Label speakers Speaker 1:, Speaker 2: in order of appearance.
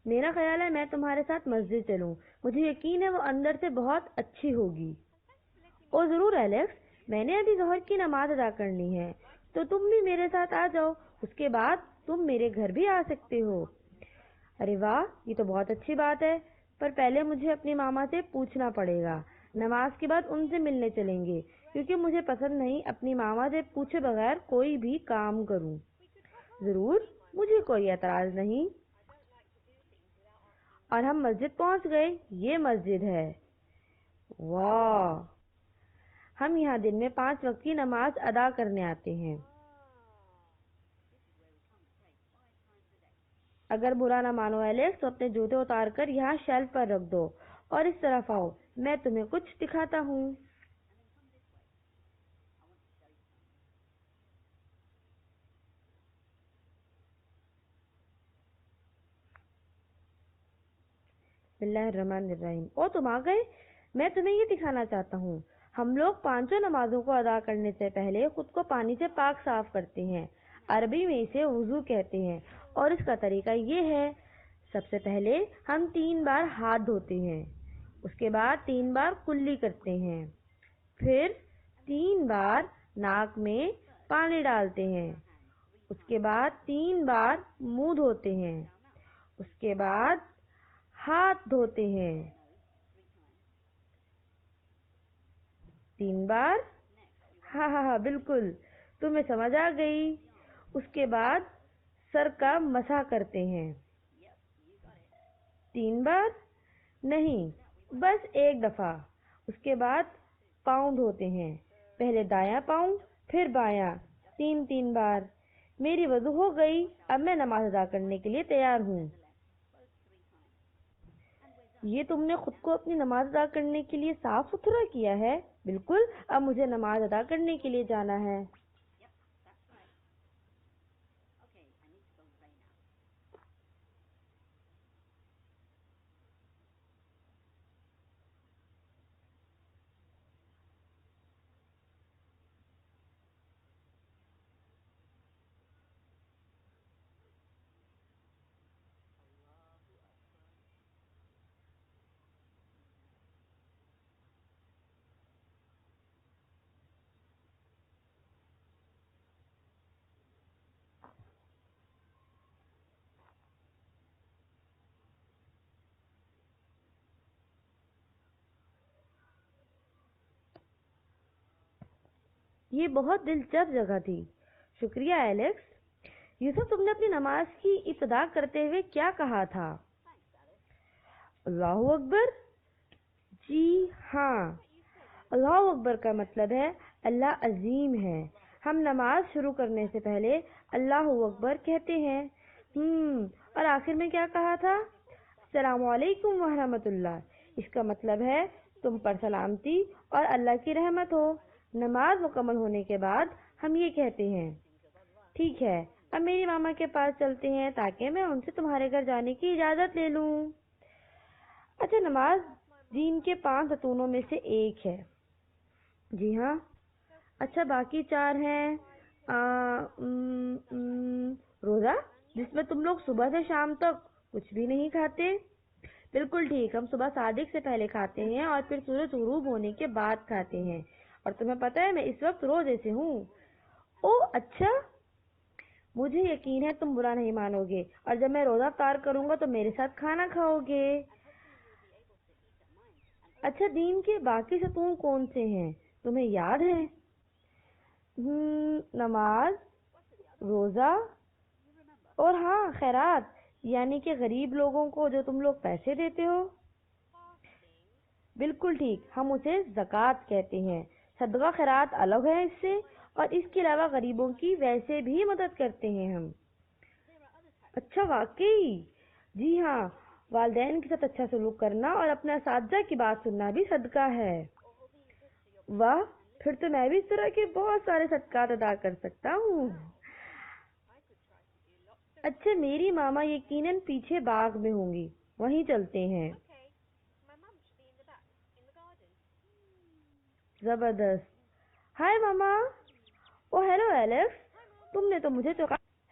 Speaker 1: میرا خیال ہے میں تمہارے ساتھ مسجد چلوں، مجھے یقین ہے وہ اندر سے بہت اچھی ہوگی۔ او ضرور ایلیکس، میں نے ابھی ظہر کی نماز ادا کرنی ہے، تو تم بھی میرے ساتھ آ جاؤ، اس کے بعد تم میرے گھر بھی آ سکتے ہو۔ ارے واہ، یہ تو بہت اچھی بات ہے، پر پہلے مجھے اپنی ماما سے پوچھنا پڑے گا۔ نماز کے بعد ان سے ملنے چلیں گے، کیونکہ مجھے پسند نہیں اپنی ماما سے پوچھے بغیر کوئی بھی کام کروں۔ ضرور، مجھے کوئی اعتراض نہیں۔ اور ہم مسجد پہنچ گئے، یہ مسجد ہے۔ واہ، ہم یہاں دن میں 5 وقت کی نماز ادا کرنے آتے ہیں۔ اگر برا نہ مانو ایلیکس تو اپنے جوتے اتار کر یہاں شیلف پر رکھ دو اور اس طرف آؤ، میں تمہیں کچھ دکھاتا ہوں۔ بسم اللہ الرحمن الرحیم۔ او تم آ گئے، میں تمہیں یہ دکھانا چاہتا ہوں۔ ہم لوگ 5 نمازوں کو ادا کرنے سے پہلے خود کو پانی سے پاک صاف کرتے ہیں، عربی میں اسے وضو کہتے ہیں، اور اس کا طریقہ یہ ہے: سب سے پہلے ہم 3 بار ہاتھ دھوتے ہیں، اس کے بعد 3 بار کلی کرتے ہیں، پھر 3 بار ناک میں پانی ڈالتے ہیں، اس کے بعد 3 بار منہ دھوتے ہیں، اس کے بعد ہاتھ دھوتے ہیں 3 بار۔ ہاں ہاں ہاں بالکل، تمہیں سمجھ آ گئی۔ اس کے بعد سر کا مسح کرتے ہیں 3 بار؟ نہیں، بس 1 دفعہ۔ اس کے بعد پاؤں دھوتے ہیں، پہلے دایاں پاؤں پھر بایاں، 3 بار۔ میری وضو ہو گئی، اب میں نماز ادا کرنے کے لیے تیار ہوں۔ یہ تم نے خود کو اپنی نماز ادا کرنے کے لیے صاف ستھرا کیا ہے؟ بالکل، اب مجھے نماز ادا کرنے کے لیے جانا ہے۔ یہ بہت دلچسپ جگہ تھی، شکریہ ایلیکس۔ یوسف، تم نے اپنی نماز کی ابتدا کرتے ہوئے کیا کہا تھا؟ اللہ اکبر؟ جی ہاں، اللہ اکبر کا مطلب ہے اللہ عظیم ہے۔ ہم نماز شروع کرنے سے پہلے اللہ اکبر کہتے ہیں۔ اور آخر میں کیا کہا تھا؟ السلام علیکم ورحمۃ اللہ۔ اس کا مطلب ہے تم پر سلامتی اور اللہ کی رحمت ہو۔ نماز مکمل ہونے کے بعد ہم یہ کہتے ہیں: ٹھیک ہے، اب میری ماما کے پاس چلتے ہیں تاکہ میں ان سے تمہارے گھر جانے کی اجازت لے لوں۔ اچھا، نماز دین کے 5 ستونوں میں سے ایک ہے۔ جی ہاں۔ اچھا، باقی 4 ہیں؟ روزہ، جس میں تم لوگ صبح سے شام تک کچھ بھی نہیں کھاتے؟ بالکل ٹھیک، ہم صبح صادق سے پہلے کھاتے ہیں اور پھر سورج غروب ہونے کے بعد کھاتے ہیں، اور تمہیں پتہ ہے میں اس وقت روزے سے ہوں۔ او اچھا، مجھے یقین ہے تم برا نہیں مانو گے، اور جب میں روزہ افطار کروں گا تو میرے ساتھ کھانا کھاؤ گے۔ اچھا، دین کے باقی ستون کون سے ہیں، تمہیں یاد ہیں؟ نماز، روزہ، اور ہاں خیرات، یعنی کہ غریب لوگوں کو جو تم لوگ پیسے دیتے ہو۔ بالکل ٹھیک، ہم اسے زکوٰۃ کہتے ہیں۔ صدقہ خیرات الگ ہے اس سے، اور اس کے علاوہ غریبوں کی ویسے بھی مدد کرتے ہیں ہم۔ اچھا واقعی؟ جی ہاں، والدین کے ساتھ اچھا سلوک کرنا اور اپنے اساتذہ کی بات سننا بھی صدقہ ہے۔ واہ، پھر تو میں بھی اس طرح کے بہت سارے صدقات ادا کر سکتا ہوں۔ اچھا، میری ماما یقیناً پیچھے باغ میں ہوں گی، وہیں چلتے ہیں۔ زبردست۔ ہائے ماما۔ او ہیلو ایلیکس، تم نے تو مجھے